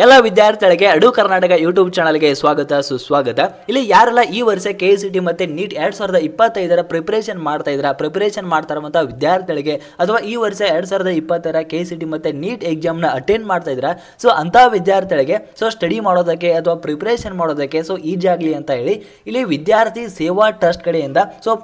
ಎಲ್ಲ ವಿದ್ಯಾರ್ಥಿಗಳಿಗೆ ಅಡು ಕರ್ನಾಟಕ ಯೂಟ್ಯೂಬ್ ಚಾನಲ್ಗೆ ಸ್ವಾಗತ ಸುಸ್ವಾಗತ. ಇಲ್ಲಿ ಯಾರೆಲ್ಲ ಈ ವರ್ಷ KCET ಮತ್ತೆ ನೀಟ್ 2025ರ ಪ್ರಿಪರೇಷನ್ ಮಾಡ್ತಾ ಇರುವಂತಹ ವಿದ್ಯಾರ್ಥಿಗಳಿಗೆ ಅಥವಾ ಈ ವರ್ಷ 2020ರ KCET ಮತ್ತೆ ನೀಟ್ ಎಕ್ಸಾಮ್ ನ ಅಟೆಂಡ್ ಮಾಡ್ತಾ ಇದ್ದೀರಾ, ಸೊ ಅಂತ ವಿದ್ಯಾರ್ಥಿಗಳಿಗೆ ಸ್ಟಡಿ ಮಾಡೋದಕ್ಕೆ ಅಥವಾ ಪ್ರಿಪರೇಷನ್ ಮಾಡೋದಕ್ಕೆ ಈಜಿ ಆಗಲಿ ಅಂತ ಹೇಳಿ ಇಲ್ಲಿ ವಿದ್ಯಾರ್ಥಿ ಸೇವಾ ಟ್ರಸ್ಟ್ ಕಡೆಯಿಂದ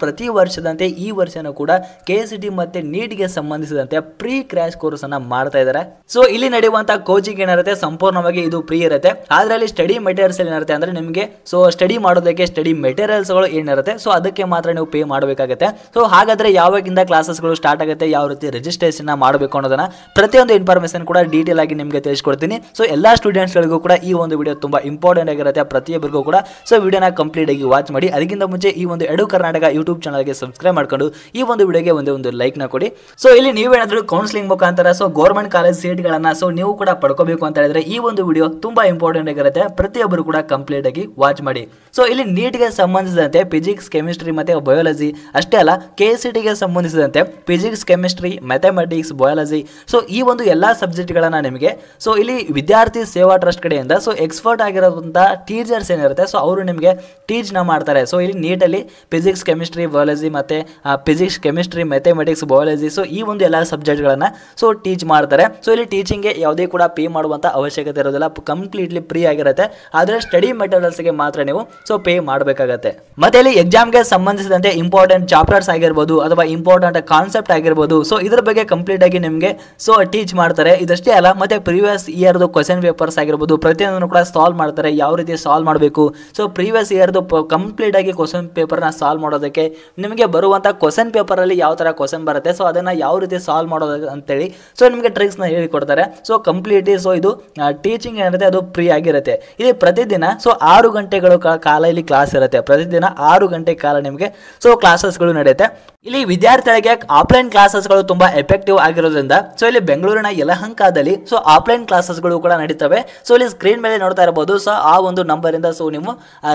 ಪ್ರತಿ ವರ್ಷದಂತೆ ಈ ವರ್ಷನೂ ಕೂಡ KCET ಮತ್ತೆ ನೀಟ್ ಗೆ ಸಂಬಂಧಿಸಿದಂತೆ ಪ್ರೀ ಕ್ರ್ಯಾಶ್ ಕೋರ್ಸ್ ಅನ್ನ ಮಾಡ್ತಾ ಇದ್ದಾರೆ. ಸೊ ಇಲ್ಲಿ ನಡೆಯುವಂತಹ ಕೋಚಿಂಗ್ ಏನಿರುತ್ತೆ ಸಂಪೂರ್ಣವಾಗಿ ಇದು ಫ್ರೀ ಇರುತ್ತೆ. ಆದ್ರೆ ಅಲ್ಲಿ ಸ್ಟಡಿ ಮೆಟೀರಿಯಲ್ಸ್ ಏನಿರುತ್ತೆ ಅಂದ್ರೆ ನಿಮಗೆ ಸ್ಟಡಿ ಮಾಡೋದಕ್ಕೆ ಸ್ಟಡಿ ಮೆಟೀರಿಯಲ್ಸ್ ಗಳು ಏನಿರುತ್ತೆ ಅದಕ್ಕೆ ಮಾತ್ರ ನೀವು ಪೇ ಮಾಡಬೇಕಾಗುತ್ತೆ. ಸೊ ಹಾಗಾದ್ರೆ ಯಾವಾಗಿಂದ ಕ್ಲಾಸಸ್ ಗಳು ಸ್ಟಾರ್ಟ್ ಆಗುತ್ತೆ, ಯಾವ ರೀತಿ ರಿಜಿಸ್ಟ್ರೇಷನ್ ಮಾಡಬೇಕು ಅನ್ನೋದನ್ನ ಪ್ರತಿಯೊಂದು ಇನ್ಫಾರ್ಮೇಶನ್ ಕೂಡ ಡೀಟೇಲ್ ಆಗಿ ನಿಮಗೆ ತಿಳಿಸ್ಕೊಡ್ತೀನಿ. ಸೊ ಎಲ್ಲಾ ಸ್ಟೂಡೆಂಟ್ಸ್ ಗಳಿಗೂ ಕೂಡ ಈ ಒಂದು ವಿಡಿಯೋ ತುಂಬಾ ಇಂಪಾರ್ಟೆಂಟ್ ಆಗಿರುತ್ತೆ, ಪ್ರತಿಯೊಬ್ಬರಿಗೂ ಕೂಡ ವಿಡಿಯೋನ ಕಂಪ್ಲೀಟ್ ಆಗಿ ವಾಚ್ ಮಾಡಿ. ಅದಕ್ಕಿಂತ ಮುಂಚೆ ಈ ಒಂದು ಎಡು ಕರ್ನಾಟಕ ಯೂಟ್ಯೂಬ್ ಚಾನಲ್ಗೆ ಸಬ್ಸ್ಕ್ರೈಬ್ ಮಾಡ್ಕೊಂಡು ಈ ಒಂದು ವಿಡಿಯೋಗೆ ಒಂದು ಲೈಕ್ ನ ಕೊಡಿ. ಸೊ ಇಲ್ಲಿ ನೀವೇನಾದ್ರೂ ಕೌನ್ಸಿಲಿಂಗ್ ಮುಖಾಂತರ ಗೌರ್ಮೆಂಟ್ ಕಾಲೇಜ್ ಸೀಟ್ ಗಳನ್ನ ನೀವು ಕೂಡ ಪಡ್ಕೋಬೇಕು ಅಂತ ಹೇಳಿದ್ರೆ ಈ ಒಂದು ವಿಡಿಯೋ ತುಂಬಾ ಇಂಪಾರ್ಟೆಂಟ್ ಆಗಿರುತ್ತೆ, ಪ್ರತಿಯೊಬ್ಬರು ಕೂಡ ಕಂಪ್ಲೀಟ್ ಆಗಿ ವಾಚ್ ಮಾಡಿ. ಸೊ ಇಲ್ಲಿ ನೀಟ್ ಗೆ ಸಂಬಂಧಿಸಿದಂತೆ ಫಿಸಿಕ್ಸ್, ಕೆಮಿಸ್ಟ್ರಿ ಮತ್ತೆ ಬಯಾಲಜಿ ಅಷ್ಟೇ ಅಲ್ಲ, KCET ಗೆ ಸಂಬಂಧಿಸಿದಂತೆ ಫಿಸಿಕ್ಸ್, ಕೆಮಿಸ್ಟ್ರಿ, ಮ್ಯಾಥಮೆಟಿಕ್ಸ್, ಬಯಾಲಜಿ ಈ ಒಂದು ಎಲ್ಲಾ ಸಬ್ಜೆಕ್ಟ್ ಗಳನ್ನ ನಿಮಗೆ ಇಲ್ಲಿ ವಿದ್ಯಾರ್ಥಿ ಸೇವಾ ಟ್ರಸ್ಟ್ ಕಡೆಯಿಂದ ಎಕ್ಸ್ಪರ್ಟ್ ಆಗಿರುವಂತಹ ಟೀಚರ್ಸ್ ಏನಿರುತ್ತೆ ಅವರು ನಿಮಗೆ ಟೀಚ್ ನ ಮಾಡ್ತಾರೆ. ಸೊ ಇಲ್ಲಿ ನೀಟ್ ಅಲ್ಲಿ ಫಿಸಿಕ್ಸ್, ಕೆಮಿಸ್ಟ್ರಿ, ಬಯಾಲಜಿ ಮತ್ತೆ ಫಿಸಿಕ್ಸ್, ಕೆಮಿಸ್ಟ್ರಿ, ಮ್ಯಾಥಮೆಟಿಕ್ಸ್, ಬಯಾಲಜಿ ಈ ಒಂದು ಎಲ್ಲಾ ಸಬ್ಜೆಕ್ಟ್ ಗಳನ್ನ ಟೀಚ್ ಮಾಡ್ತಾರೆ. ಸೊ ಇಲ್ಲಿ ಟೀಚಿಂಗ್ ಗೆ ಯಾವುದೇ ಕೂಡ ಪೇ ಮಾಡುವಂತ ಅವಶ್ಯಕತೆ ಇರೋದಿಲ್ಲ, ಕಂಪ್ಲೀಟ್ಲಿ ಫ್ರೀ ಆಗಿರುತ್ತೆ. ಆದ್ರೆ ಸ್ಟಡಿ ಮೆಟೀರಿಯಲ್ಸ್ ಗೆ ಮಾತ್ರ ನೀವು ಪೇ ಮಾಡಬೇಕಾಗತ್ತೆ. ಮತ್ತೆ ಇಲ್ಲಿ ಎಕ್ಸಾಮ್ ಗೆ ಸಂಬಂಧಿಸಿದಂತೆ ಇಂಪಾರ್ಟೆಂಟ್ ಚಾಪ್ಟರ್ಸ್ ಆಗಿರ್ಬೋದು ಅಥವಾ ಇಂಪಾರ್ಟೆಂಟ್ ಕಾನ್ಸೆಪ್ಟ್ ಆಗಿರ್ಬೋದು ಇದ್ರ ಬಗ್ಗೆ ಕಂಪ್ಲೀಟ್ ಆಗಿ ನಿಮಗೆ ಟೀಚ್ ಮಾಡ್ತಾರೆ. ಇದಷ್ಟೇ ಅಲ್ಲ, ಮತ್ತೆ ಪ್ರೀವಿಯಸ್ ಇಯರ್ ಕ್ವಶನ್ ಪೇಪರ್ಸ್ ಆಗಿರ್ಬೋದು ಪ್ರತಿಯೊಂದನ್ನು ಕೂಡ ಸಾಲ್ವ್ ಮಾಡ್ತಾರೆ, ಯಾವ ರೀತಿ ಸಾಲ್ವ್ ಮಾಡಬೇಕು. ಸೊ ಪ್ರೀವಿಯಸ್ ಇಯರ್ ಕಂಪ್ಲೀಟ್ ಆಗಿ ಕ್ವಶನ್ ಪೇಪರ್ ನ ಸಾಲ್ವ್ ಮಾಡೋದಕ್ಕೆ ನಿಮಗೆ ಬರುವಂತ ಕ್ವಶನ್ ಪೇಪರ್ ಅಲ್ಲಿ ಯಾವ ತರ ಕ್ವಶನ್ ಬರುತ್ತೆ ಅದನ್ನ ಯಾವ ರೀತಿ ಸಾಲ್ವ್ ಮಾಡೋದು ಅಂತೇಳಿ ನಿಮಗೆ ಟ್ರಿಕ್ಸ್ ನ ಹೇಳಿಕೊಡ್ತಾರೆ. ಕಂಪ್ಲೀಟ್ಲಿ ಇದು ಟೀಚಿಂಗ್ ಏನಿರುತ್ತೆ ಅದು ಫ್ರೀ ಆಗಿರುತ್ತೆ. ಇಲ್ಲಿ ಪ್ರತಿದಿನ 6 ಗಂಟೆಗಳ ಕಾಲ ಇಲ್ಲಿ ಕ್ಲಾಸ್ ಇರುತ್ತೆ. ಪ್ರತಿದಿನ 6 ಗಂಟೆ ಕಾಲ ನಿಮಗೆ ಕ್ಲಾಸಸ್ಗಳು ನಡೆಯುತ್ತೆ. ಇಲ್ಲಿ ವಿದ್ಯಾರ್ಥಿಗಳಿಗೆ ಆಫ್ಲೈನ್ ಕ್ಲಾಸಸ್ಗಳು ತುಂಬಾ ಎಫೆಕ್ಟಿವ್ ಆಗಿರೋದ್ರಿಂದ ಇಲ್ಲಿ ಬೆಂಗಳೂರಿನ ಯಲಹಂಕದಲ್ಲಿ ಆಫ್ಲೈನ್ ಕ್ಲಾಸಸ್ಗಳು ಕೂಡ ನಡೀತವೆ. ಇಲ್ಲಿ ಸ್ಕ್ರೀನ್ ಮೇಲೆ ನೋಡ್ತಾ ಇರಬಹುದು. ಆ ಒಂದು ನಂಬರ್ ಇಂದ ನೀವು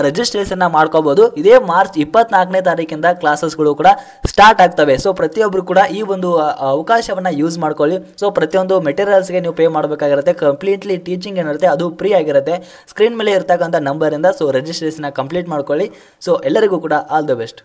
ರಿಜಿಸ್ಟ್ರೇಷನ್ ಮಾಡ್ಕೋಬಹುದು. ಇದೇ ಮಾರ್ಚ್ 24ನೇ ತಾರೀಕಿಂದ ಕ್ಲಾಸಸ್ಗಳು ಕೂಡ ಸ್ಟಾರ್ಟ್ ಆಗ್ತವೆ. ಪ್ರತಿಯೊಬ್ಬರು ಕೂಡ ಈ ಒಂದು ಅವಕಾಶವನ್ನ ಯೂಸ್ ಮಾಡ್ಕೊಳ್ಳಿ. ಪ್ರತಿಯೊಂದು ಮೆಟೀರಿಯಲ್ಸ್ ಗೆ ನೀವು ಪೇ ಮಾಡಬೇಕಾಗಿರುತ್ತೆ. ಕಂಪ್ಲೀಟ್ಲಿ ಟೀಚಿಂಗ್ ಏನಿರುತ್ತೆ ಅದು ಫ್ರೀ ಆಗಿರುತ್ತೆ. ಸ್ಕ್ರೀನ್ ಮೇಲೆ ಇರ್ತಕ್ಕಂಥ ನಂಬರ್ ಇಂದ ರಿಜಿಸ್ಟ್ರೇಷನ್ ಕಂಪ್ಲೀಟ್ ಮಾಡ್ಕೊಳ್ಳಿ. ಎಲ್ಲರಿಗೂ ಕೂಡ ಆಲ್ ದ ಬೆಸ್ಟ್.